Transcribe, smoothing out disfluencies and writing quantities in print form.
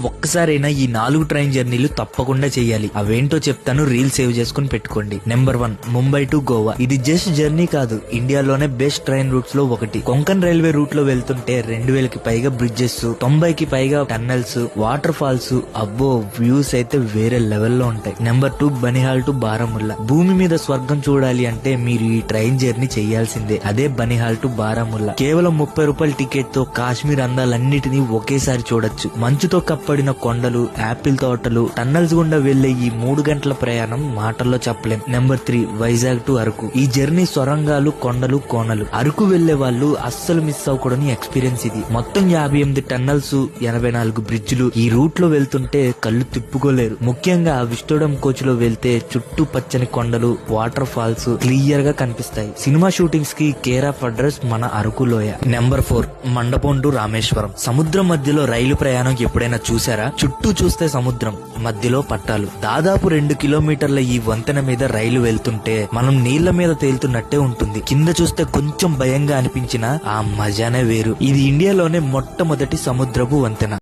ఒక్కసారైనా ఈ 4 ట్రైన్ జర్నీలు తప్పకుండా చేయాలి. అవేంటో చెప్తాను, రీల్ సేవ్ చేసుకుని పెట్టుకోండి. Number 1, Mumbai to Goa. ఇది జస్ట్ జర్నీ కాదు, ఇండియాలోనే బెస్ట్ ట్రైన్ రూట్స్ లో ఒకటి. కొంకన్ రైల్వే రూట్ లో వెళ్తుంటే 2000కి పైగా బ్రిడ్జెస్, 90కి పైగా టన్నెల్స్, వాటర్ ఫాల్స్, అబ్బో వ్యూస్ అయితే వేరే లెవెల్లో ఉంటాయి. Number 2, Banihal to Baramulla. భూమి మీద స్వర్గం చూడాలి అంటే మీరు ఈ ట్రైన్ జర్నీ చేయాల్సిందే. అదే బనిహాల్ టు బారాముల్లా. కేవలం 30 రూపాయల టికెట్ తో కాశ్మీర్ అందాలన్నిటినీ ఒకేసారి చూడొచ్చు. మంచుతో పడిన కొండలు, యాపిల్ తోటలు, టన్నల్స్ గుండా వెళ్లే ఈ 3 గంటల ప్రయాణం మాటల్లో చెప్పలేం. Number 3, Vizag to Araku. ఈ జర్నీ సొరంగాలు, కొండలు, కోనలు. అరకు వెళ్లే వాళ్ళు అస్సలు మిస్ అవ్వకూడని ఎక్స్పీరియన్స్ ఇది. మొత్తం 58 టన్నల్స్, 84 బ్రిడ్జిలు. ఈ రూట్ లో వెళ్తుంటే కళ్ళు తిప్పుకోలేరు. ముఖ్యంగా విస్టోడమ్ కోచ్ లో వెళ్తే చుట్టూ పచ్చని కొండలు, వాటర్ ఫాల్స్ క్లియర్ గా కనిపిస్తాయి. సినిమా షూటింగ్స్ కి కేర్ ఆఫ్ అడ్రస్ మన అరకు లోయ. నెంబర్ 4, మండపం టు రామేశ్వరం. సముద్రం మధ్యలో రైలు ప్రయాణం ఎప్పుడైనా చూసారా? చుట్టూ చూస్తే సముద్రం, మధ్యలో పట్టాలు. దాదాపు 2 కిలోమీటర్ల ఈ వంతెన మీద రైలు వెళ్తుంటే మనం నీళ్ల మీద తేలుతున్నట్టే ఉంటుంది. కింద చూస్తే కొంచెం భయంగా అనిపించినా ఆ మజానే వేరు. ఇది ఇండియాలోనే మొట్టమొదటి సముద్రపు వంతెన.